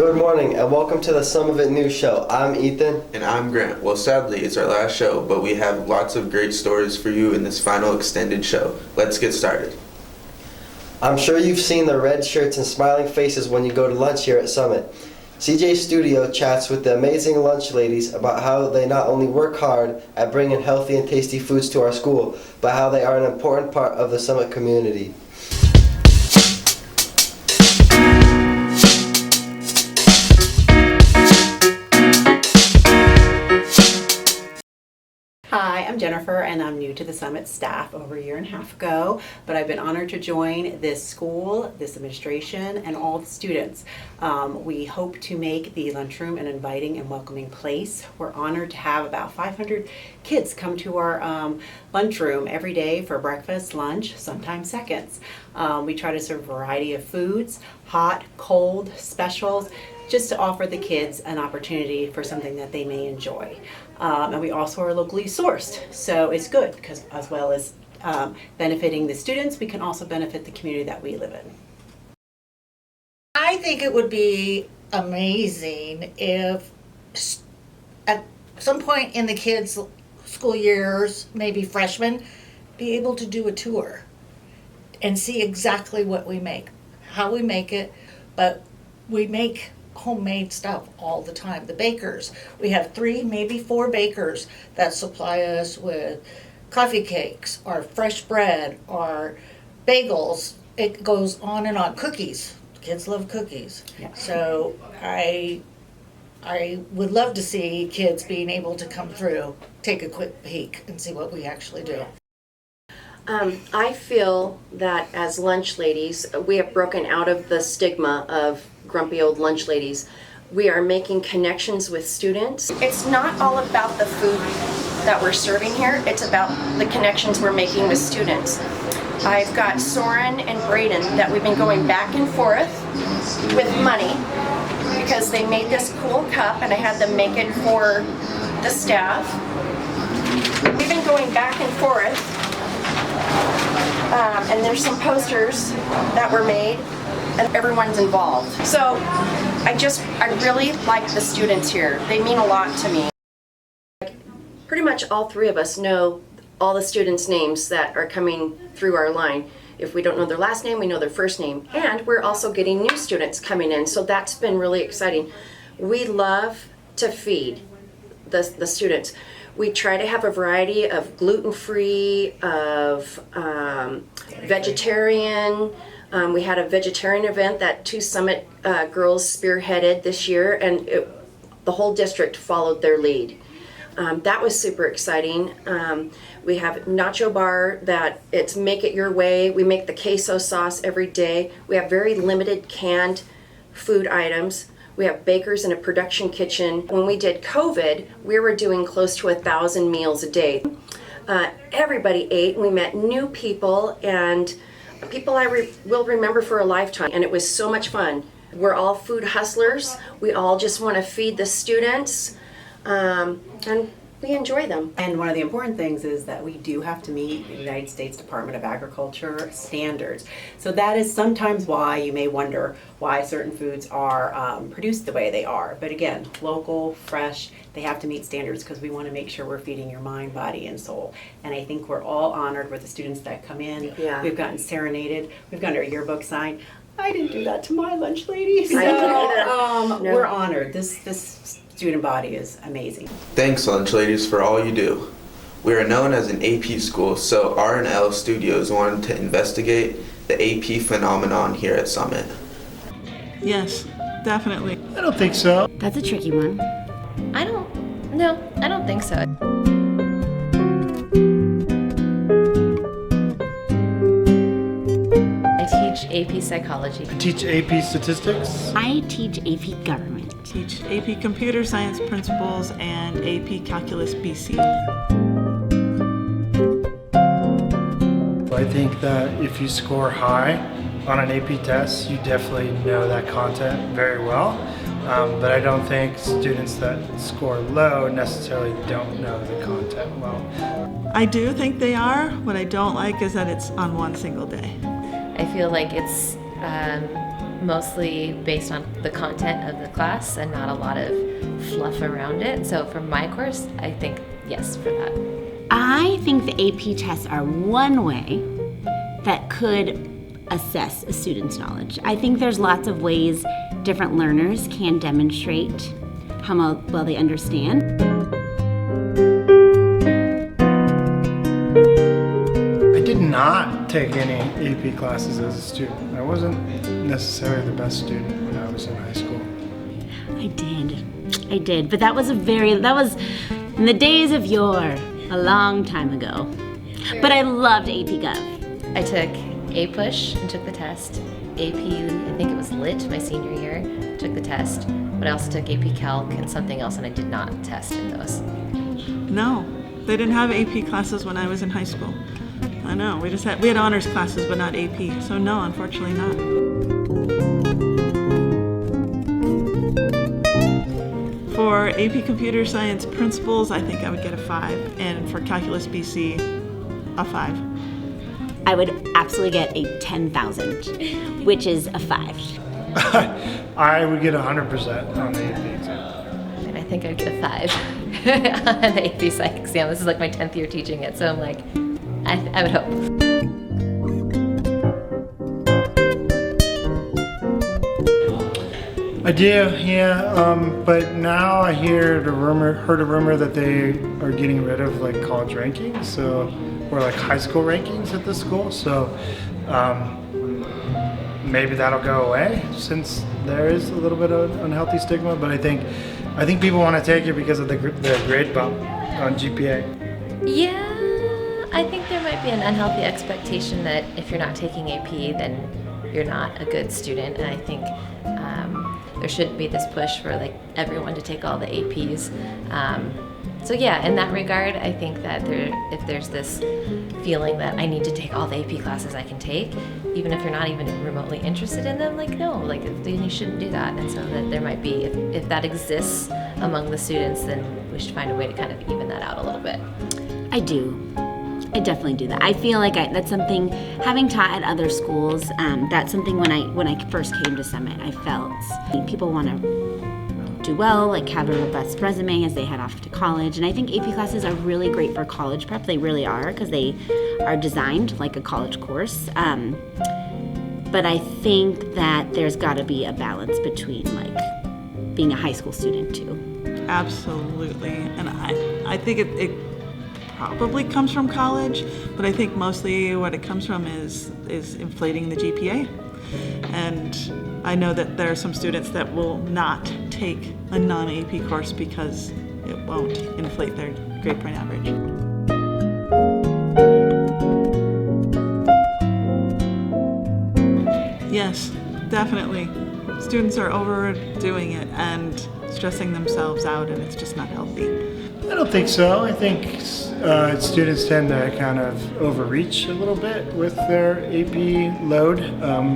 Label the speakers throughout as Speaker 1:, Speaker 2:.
Speaker 1: Good morning and welcome to the Some of It News Show. I'm Ethan.
Speaker 2: And I'm Grant. Well, sadly, it's our last show, but we have lots of great stories for you in this final extended show. Let's get started.
Speaker 1: I'm sure you've seen the red shirts and smiling faces when you go to lunch here at Summit. CJ Studio chats with the amazing lunch ladies about how they not only work hard at bringing healthy and tasty foods to our school, but how they are an important part of the Summit community.
Speaker 3: Hi, I'm Jennifer and I'm new to the Summit staff over a year and a half ago, but I've been honored to join this school, this administration, and all the students. We hope to make the lunchroom an inviting and welcoming place. We're honored to have about 500 kids come to our lunchroom every day for breakfast, lunch, sometimes seconds. We try to serve a variety of foods, hot, cold, specials, just to offer the kids an opportunity for something that they may enjoy. And we also are locally sourced, so it's good because as well as benefiting the students, we can also benefit the community that we live in.
Speaker 4: I think it would be amazing if at some point in the kids' school years, maybe freshmen, be able to do a tour and see exactly what we make, how we make it, but we make homemade stuff all the time. The bakers, we have 3, maybe 4 bakers that supply us with coffee cakes or fresh bread or bagels. It goes on and on. Cookies, kids love cookies.
Speaker 3: Yeah.
Speaker 4: So I would love to see kids being able to come through, take a quick peek and see what we actually do.
Speaker 5: I feel that as lunch ladies, we have broken out of the stigma of grumpy old lunch ladies. We are making connections with students. It's not all about the food that we're serving here, it's about the connections we're making with students. I've got Soren and Braden that we've been going back and forth with money because they made this cool cup and I had them make it for the staff. We've been going back and forth. And there's some posters that were made and everyone's involved. So I really like the students here. They mean a lot to me. Pretty much all 3 of us know all the students' names that are coming through our line. If we don't know their last name, we know their first name. And we're also getting new students coming in, so that's been really exciting. We love to feed the students. We try to have a variety of gluten-free, of vegetarian. We had a vegetarian event that 2 Summit girls spearheaded this year, and the whole district followed their lead. That was super exciting. We have nacho bar that it's make it your way. We make the queso sauce every day. We have very limited canned food items. We have bakers in a production kitchen. When we did COVID, we were doing close to 1,000 meals a day. Everybody ate. We met new people and people I will remember for a lifetime. And it was so much fun. We're all food hustlers. We all just want to feed the students. And we enjoy them.
Speaker 3: And one of the important things is that we do have to meet the United States Department of Agriculture standards. So that is sometimes why you may wonder why certain foods are produced the way they are. But again, local, fresh, they have to meet standards because we want to make sure we're feeding your mind, body, and soul. And I think we're all honored with the students that come in.
Speaker 5: Yeah.
Speaker 3: We've gotten serenaded. We've gotten our yearbook signed. I didn't do that to my lunch lady. So,
Speaker 5: I didn't either. No.
Speaker 3: We're honored. This student body is amazing.
Speaker 2: Thanks, lunch ladies, for all you do. We are known as an AP school, so R&L Studios wanted to investigate the AP phenomenon here at Summit.
Speaker 6: Yes, definitely.
Speaker 7: I don't think so.
Speaker 8: That's a tricky one.
Speaker 9: I don't think so. I teach AP psychology.
Speaker 7: I teach AP statistics.
Speaker 8: I teach AP government.
Speaker 6: Teach AP computer science principles and AP calculus BC.
Speaker 7: I think that if you score high on an AP test, you definitely know that content very well. But I don't think students that score low necessarily don't know the content well.
Speaker 6: I do think they are. What I don't like is that it's on one single day.
Speaker 9: I feel like it's mostly based on the content of the class and not a lot of fluff around it. So for my course, I think yes for that.
Speaker 8: I think the AP tests are one way that could assess a student's knowledge. I think there's lots of ways different learners can demonstrate how well they understand.
Speaker 7: I did not take any AP classes as a student. I wasn't necessarily the best student when I was in high school.
Speaker 8: I did, but that was in the days of yore, a long time ago. But I loved AP Gov.
Speaker 9: I took A-Push and took the test. AP, I think it was Lit my senior year, took the test. But I also took AP Calc and something else, and I did not test in those.
Speaker 6: No, they didn't have AP classes when I was in high school. I know, we had honors classes, but not AP. So no, unfortunately not. For AP Computer Science Principles, I think I would get a 5. And for Calculus BC, a 5.
Speaker 8: I would absolutely get a 10,000, which is a 5.
Speaker 7: I would get 100% on the AP exam.
Speaker 9: And I think I'd get a 5 on the AP Psych exam. This is like my 10th year teaching it, so I'm like, I would hope.
Speaker 7: I do, yeah. But now I heard a rumor that they are getting rid of like college rankings, or like high school rankings at the school. So maybe that'll go away since there is a little bit of unhealthy stigma. But I think people want to take it because of the grade bump on GPA.
Speaker 9: Yeah, I think there might be an unhealthy expectation that if you're not taking AP, then you're not a good student. And I think there shouldn't be this push for like everyone to take all the APs. So yeah, in that regard, I think that if there's this feeling that I need to take all the AP classes I can take, even if you're not even remotely interested in them, like no, like then you shouldn't do that. And so that there might be, if that exists among the students, then we should find a way to kind of even that out a little bit.
Speaker 8: I do. I definitely do that. I feel like that's something, having taught at other schools, that's something when I first came to Summit, I felt people want to do well, like have a robust resume as they head off to college. And I think AP classes are really great for college prep. They really are, because they are designed like a college course. But I think that there's got to be a balance between like being a high school student too.
Speaker 6: Absolutely, and I think it probably comes from college, but I think mostly what it comes from is inflating the GPA. And I know that there are some students that will not take a non-AP course because it won't inflate their grade point average. Yes, definitely. Students are overdoing it and stressing themselves out, and it's just not healthy.
Speaker 7: I don't think so. I think students tend to kind of overreach a little bit with their AP load,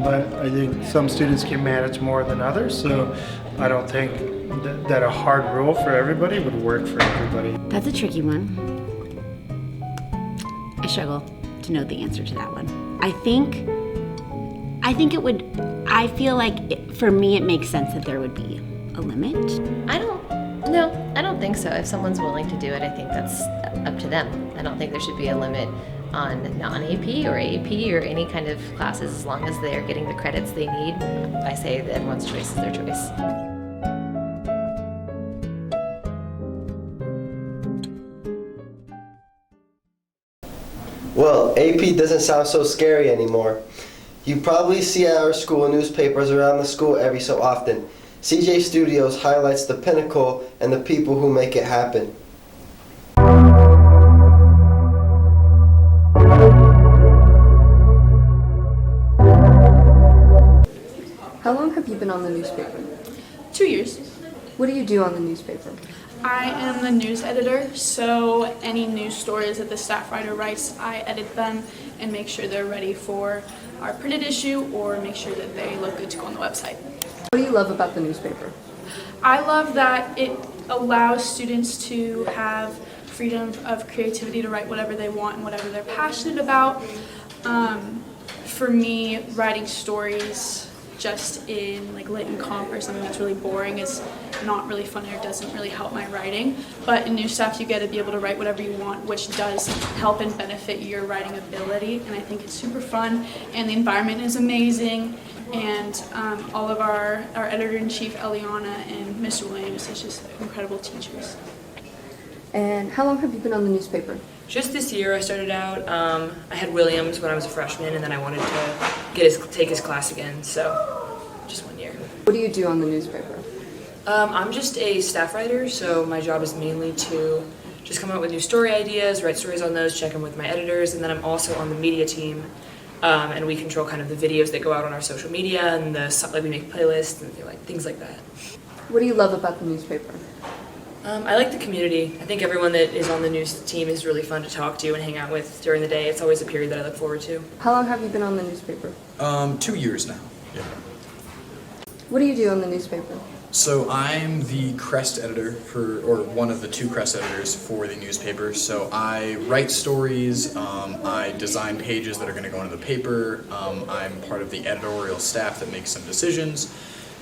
Speaker 7: but I think some students can manage more than others, so I don't think that a hard rule for everybody would work for everybody.
Speaker 8: That's a tricky one. I struggle to know the answer to that one. I think it would, I feel like for me it makes sense that there would be a limit.
Speaker 9: I don't think so. If someone's willing to do it, I think that's up to them. I don't think there should be a limit on non-AP or AP or any kind of classes as long as they're getting the credits they need. I say that everyone's choice is their choice.
Speaker 1: Well, AP doesn't sound so scary anymore. You probably see at our school newspapers around the school every so often. CJ Studios highlights the Pinnacle and the people who make it happen.
Speaker 10: How long have you been on the newspaper?
Speaker 11: 2 years.
Speaker 10: What do you do on the newspaper?
Speaker 11: I am the news editor, so any news stories that the staff writer writes, I edit them and make sure they're ready for our printed issue or make sure that they look good to go on the website.
Speaker 10: What do you love about the newspaper?
Speaker 11: I love that it allows students to have freedom of creativity to write whatever they want and whatever they're passionate about. For me, writing stories just in like lit and comp or something that's really boring is not really fun or doesn't really help my writing. But in new staff you get to be able to write whatever you want, which does help and benefit your writing ability, and I think it's super fun and the environment is amazing, and all of our editor-in-chief Eliana and Miss Williams is just incredible teachers.
Speaker 10: And how long have you been on the newspaper?
Speaker 12: Just this year I started out, I had Williams when I was a freshman, and then I wanted to take his class again, so just 1 year.
Speaker 10: What do you do on the newspaper?
Speaker 12: I'm just a staff writer, so my job is mainly to just come up with new story ideas, write stories on those, check them with my editors, and then I'm also on the media team, and we control kind of the videos that go out on our social media, and like we make playlists and things like that.
Speaker 10: What do you love about the newspaper?
Speaker 12: I like the community. I think everyone that is on the news team is really fun to talk to and hang out with during the day. It's always a period that I look forward to.
Speaker 10: How long have you been on the newspaper?
Speaker 13: 2 years now. Yeah.
Speaker 10: What do you do on the newspaper?
Speaker 13: So I'm the crest editor or one of the 2 crest editors for the newspaper. So I write stories, I design pages that are going to go into the paper, I'm part of the editorial staff that makes some decisions,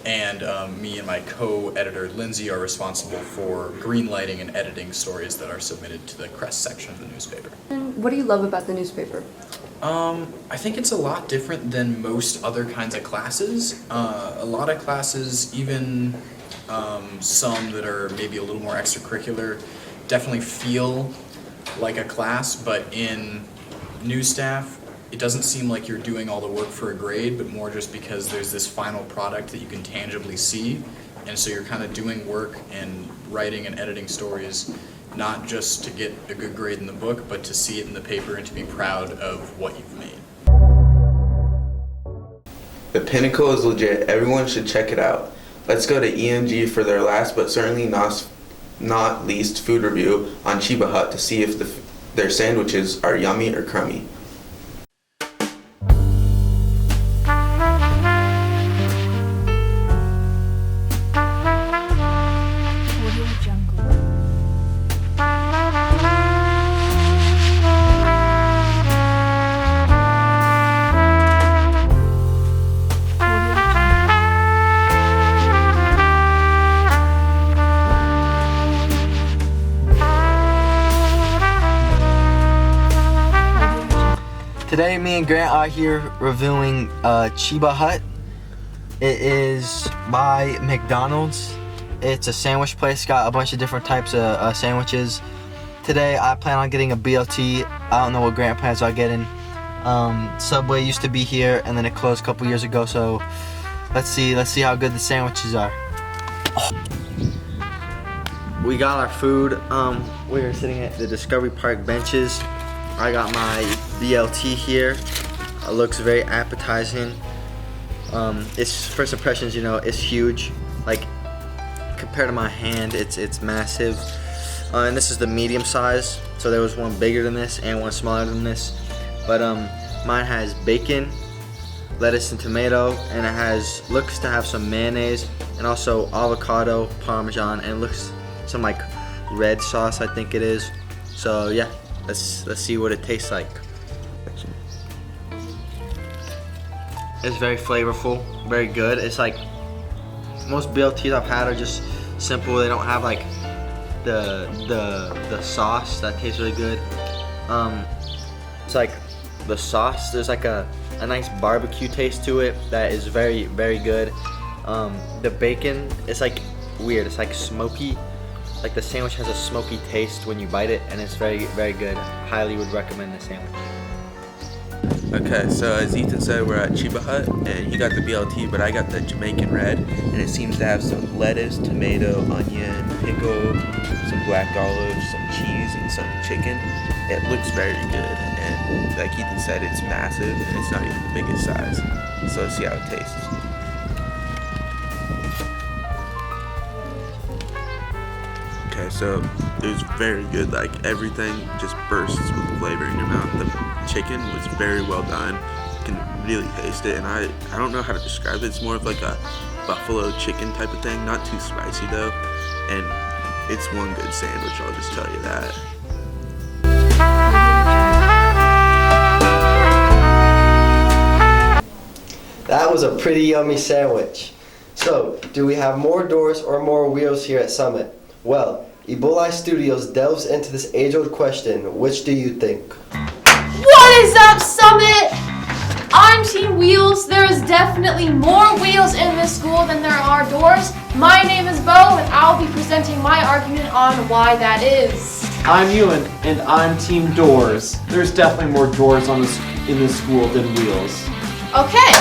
Speaker 13: and me and my co-editor Lindsay are responsible for greenlighting and editing stories that are submitted to the crest section of the newspaper.
Speaker 10: And what do you love about the newspaper?
Speaker 13: I think it's a lot different than most other kinds of classes. A lot of classes, even some that are maybe a little more extracurricular, definitely feel like a class, but in new staff, it doesn't seem like you're doing all the work for a grade, but more just because there's this final product that you can tangibly see, and so you're kind of doing work and writing and editing stories not just to get a good grade in the book, but to see it in the paper and to be proud of what you've made.
Speaker 2: The Pinnacle is legit. Everyone should check it out. Let's go to EMG for their last but certainly not least food review on Cheba Hut to see if their sandwiches are yummy or crummy.
Speaker 1: Today, me and Grant are here reviewing Cheba Hut. It is by McDonald's. It's a sandwich place, got a bunch of different types of sandwiches. Today, I plan on getting a BLT. I don't know what Grant plans on getting. Subway used to be here, and then it closed a couple years ago. So let's see how good the sandwiches are. Oh. We got our food. We are sitting at the Discovery Park benches. I got my BLT here. It looks very appetizing. Its first impressions, it's huge. Like compared to my hand, it's massive. And this is the medium size. So there was one bigger than this and one smaller than this. But mine has bacon, lettuce and tomato, and it looks to have some mayonnaise and also avocado, parmesan, and it looks some like red sauce, I think it is. So yeah. Let's see what it tastes like. It's very flavorful, very good. It's like most BLTs I've had are just simple. They don't have like the sauce that tastes really good. It's like the sauce. There's like a nice barbecue taste to it that is very, very good. The bacon is like weird. It's like smoky. Like the sandwich has a smoky taste when you bite it, and it's very, very good. Highly would recommend the sandwich.
Speaker 2: Okay, so as Ethan said, we're at Cheba Hut, and he got the BLT, but I got the Jamaican red, and it seems to have some lettuce, tomato, onion, pickle, some black olives, some cheese, and some chicken. It looks very good, and like Ethan said, it's massive, and it's not even the biggest size. So let's see how it tastes. Okay, so it was very good. Like everything just bursts with flavor in your mouth. The chicken was very well done. You can really taste it, and I don't know how to describe it. It's more of like a buffalo chicken type of thing. Not too spicy though, and it's one good sandwich. I'll just tell you that.
Speaker 1: That That was a pretty yummy sandwich. So, do we have more doors or more wheels here at Summit? Well, EBOLI Studios delves into this age-old question. Which do you think?
Speaker 14: What is up, Summit? I'm Team Wheels. There is definitely more wheels in this school than there are doors. My name is Bo, and I'll be presenting my argument on why that is.
Speaker 15: I'm Ewan, and I'm Team Doors. There's definitely more doors in this school than wheels.
Speaker 14: Okay,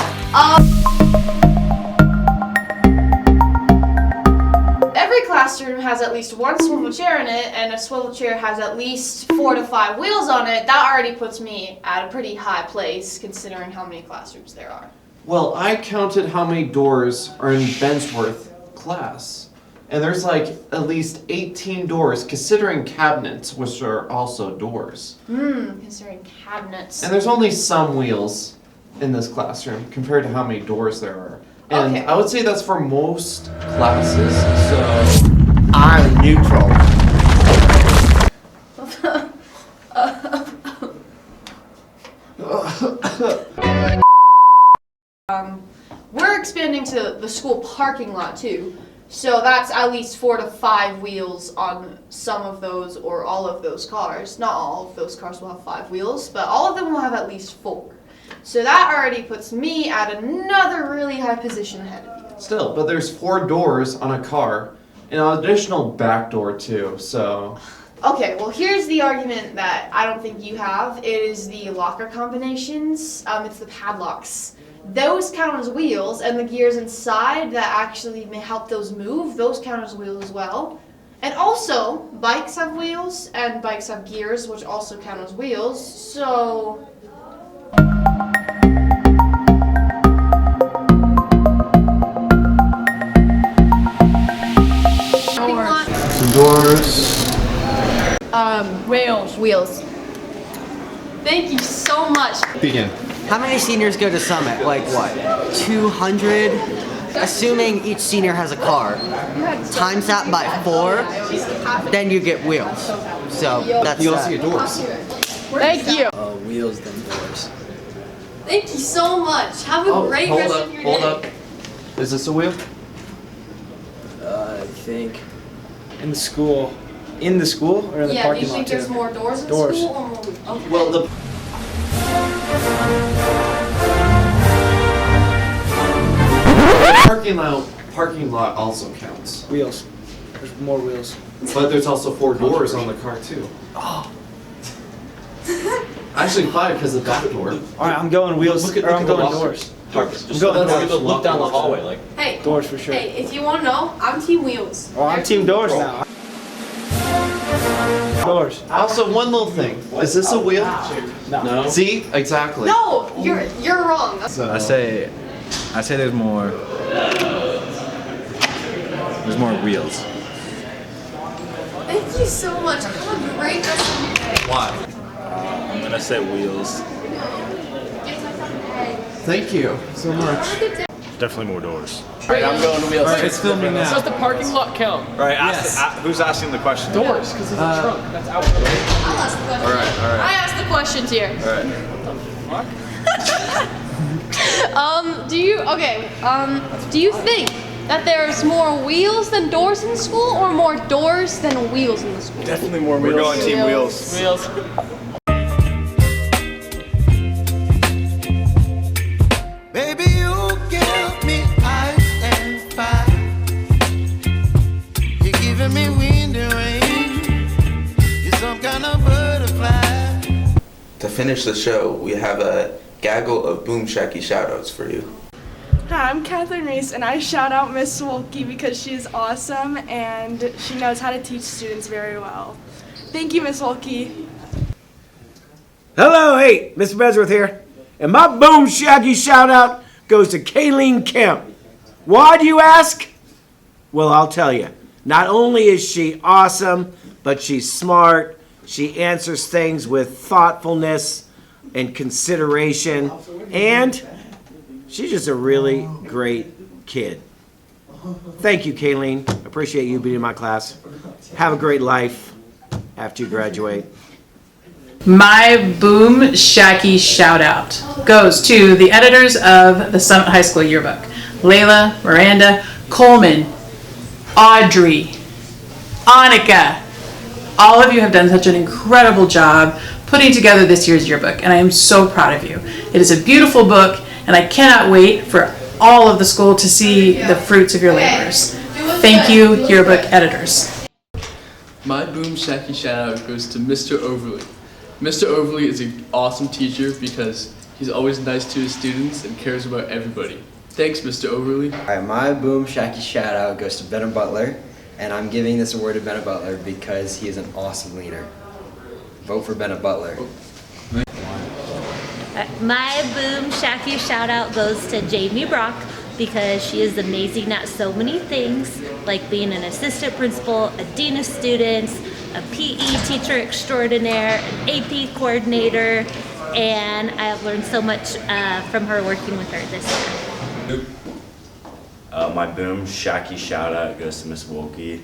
Speaker 14: every classroom has at least one swivel chair in it, and a swivel chair has at least 4 to 5 wheels on it. That already puts me at a pretty high place, considering how many classrooms there are.
Speaker 15: Well, I counted how many doors are in Bensworth class, and there's like at least 18 doors, considering cabinets, which are also doors.
Speaker 14: Considering cabinets.
Speaker 15: And there's only some wheels in this classroom compared to how many doors there are. And
Speaker 14: Okay.
Speaker 15: I would say that's for most classes, so I'm neutral.
Speaker 14: We're expanding to the school parking lot too. So that's at least 4 to 5 wheels on some of those or all of those cars. Not all of those cars will have 5 wheels, but all of them will have at least 4. So that already puts me at another really high position ahead of you.
Speaker 15: Still, but there's 4 doors on a car, and an additional back door too, so...
Speaker 14: Okay, well here's the argument that I don't think you have. It is the locker combinations. It's the padlocks. Those count as wheels, and the gears inside that actually may help those move, those count as wheels as well. And also, bikes have wheels, and bikes have gears, which also count as wheels, so...
Speaker 15: Some doors.
Speaker 14: Wheels. Thank you so much.
Speaker 15: Begin.
Speaker 16: How many seniors go to Summit? Like what? 200? Assuming each senior has a car. Times that by 4, then you get wheels. So that's
Speaker 15: You also get doors.
Speaker 14: Thank you.
Speaker 16: Wheels then doors.
Speaker 14: Thank you so much. Have a great rest of your day.
Speaker 15: Hold up. Is this a wheel?
Speaker 16: I think.
Speaker 17: In the school. In the school or in the
Speaker 14: Yeah, do
Speaker 17: parking
Speaker 14: you
Speaker 17: lot
Speaker 14: think
Speaker 17: too?
Speaker 14: there's more doors in
Speaker 17: Doors.
Speaker 14: school or more? Okay.
Speaker 15: Well, the parking lot also counts.
Speaker 17: Wheels. There's more wheels.
Speaker 15: But there's also 4 doors on the car too.
Speaker 17: Oh.
Speaker 15: Actually 5 because of the back door.
Speaker 17: All right, I'm going wheels.
Speaker 15: Look
Speaker 17: or I'm
Speaker 15: the
Speaker 17: going
Speaker 15: lockers.
Speaker 17: doors. I'm
Speaker 15: Just
Speaker 17: going
Speaker 15: let's
Speaker 17: doors.
Speaker 15: look down the hallway, like.
Speaker 14: Hey.
Speaker 17: Doors for sure.
Speaker 14: Hey, if you want to know, I'm Team Wheels.
Speaker 17: Oh, I'm team doors now. Doors.
Speaker 15: Also, one little thing. Is this a wheel?
Speaker 17: No.
Speaker 15: See? Exactly.
Speaker 14: No, you're wrong.
Speaker 18: So I say there's more wheels.
Speaker 14: Thank you so much. Have a great rest of your day.
Speaker 18: Why? I'm gonna say wheels.
Speaker 15: Thank you so much.
Speaker 18: Definitely more doors.
Speaker 17: Alright, I'm going wheels.
Speaker 18: Alright, it's filming now.
Speaker 17: Does the parking lot count?
Speaker 18: Right, who's asking the question?
Speaker 17: Doors, because there's a trunk. That's out.
Speaker 14: I'll ask the question.
Speaker 18: Alright.
Speaker 14: I asked the questions here. Do you think that there's more wheels than doors in school, or more doors than wheels in the school?
Speaker 17: Definitely more wheels.
Speaker 18: We're going team wheels.
Speaker 17: Wheels.
Speaker 19: Baby, you give me ice and fire. You're giving me wind and rain. You're some kind of butterfly.
Speaker 2: To finish the show, we have a gaggle of Boom-Shackeys shoutouts for you.
Speaker 11: Hi, I'm Catherine Reese, and I shout out Miss Wolke because she's awesome and she knows how to teach students very well. Thank you, Miss Wolke.
Speaker 20: Hello, hey, Mr. Besworth here. And my Boom-Shackeys shout out goes to Kayleen Kemp. Why do you ask? Well, I'll tell you. Not only is she awesome, but she's smart. She answers things with thoughtfulness and consideration. And she's just a really great kid. Thank you, Kayleen. Appreciate you being in my class. Have a great life after you graduate.
Speaker 19: My Boom-Shackey shout out goes to the editors of the Summit High School yearbook. Layla, Miranda, Coleman, Audrey, Annika. All of you have done such an incredible job putting together this year's yearbook, and I am so proud of you. It is a beautiful book, and I cannot wait for all of the school to see the fruits of your labors. Thank you, yearbook editors.
Speaker 17: My Boom-Shackey shout out goes to Mr. Overly. Mr. Overly is an awesome teacher because he's always nice to his students and cares about everybody. Thanks, Mr. Overly.
Speaker 21: Alright, my Boom-Shackey shout out goes to Bennett Butler, and I'm giving this award to Bennett Butler because he is an awesome leader. Vote for Bennett Butler.
Speaker 22: My Boom-Shackey shout out goes to Jamie Brock because she is amazing at so many things, like being an assistant principal, a dean of students, a PE teacher extraordinaire, an AP coordinator, and I have learned so much from her working with her this year.
Speaker 23: My Boom-Shackey shout out goes to Miss Wolke.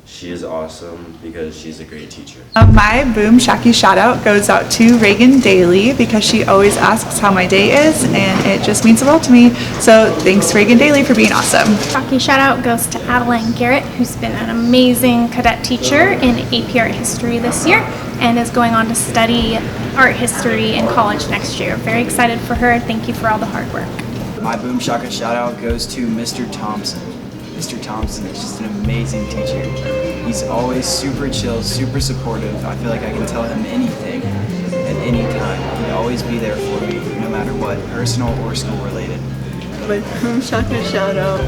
Speaker 23: She is awesome because she's a great teacher.
Speaker 24: My Boom-Shackey shout out goes out to Reagan Daly because she always asks how my day is, and it just means the world to me. So thanks, Reagan Daly, for being awesome.
Speaker 25: Shackey shout out goes to Adeline Garrett, who's been an amazing cadet teacher in AP Art History this year and is going on to study art history in college next year. Very excited for her. Thank you for all the hard work.
Speaker 26: My Boom-Shackeys shout out goes to Mr. Thompson. Mr. Thompson is just an amazing teacher. He's always super chill, super supportive. I feel like I can tell him anything at any time. He'd always be there for me, no matter what, personal or school related.
Speaker 27: My Boom-Shackeys shout out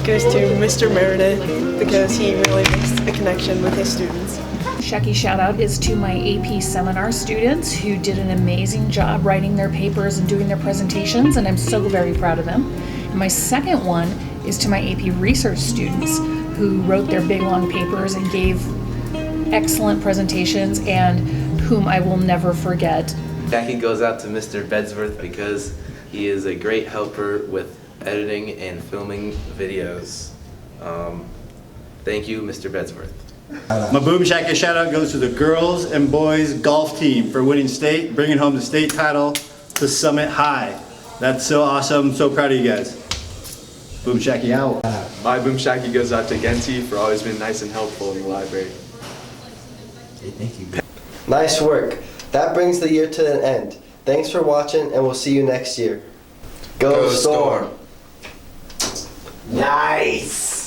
Speaker 27: goes to Mr. Meredith because he really makes a connection with his students.
Speaker 28: Shackey shout out is to my AP seminar students who did an amazing job writing their papers and doing their presentations, and I'm so very proud of them. And my second one is to my AP research students who wrote their big long papers and gave excellent presentations and whom I will never forget.
Speaker 2: Jackie goes out to Mr. Bedsworth because he is a great helper with editing and filming videos. Thank you, Mr. Bedsworth.
Speaker 29: My Boom-Shackey shout out goes to the girls and boys golf team for winning state, bringing home the state title to Summit High. That's so awesome. So proud of you guys. Boom-Shackey out.
Speaker 30: My Boom-Shackey goes out to Genty for always being nice and helpful in the library.
Speaker 21: Hey, thank you.
Speaker 1: Nice work. That brings the year to an end. Thanks for watching, and we'll see you next year. Go Storm!
Speaker 21: Nice!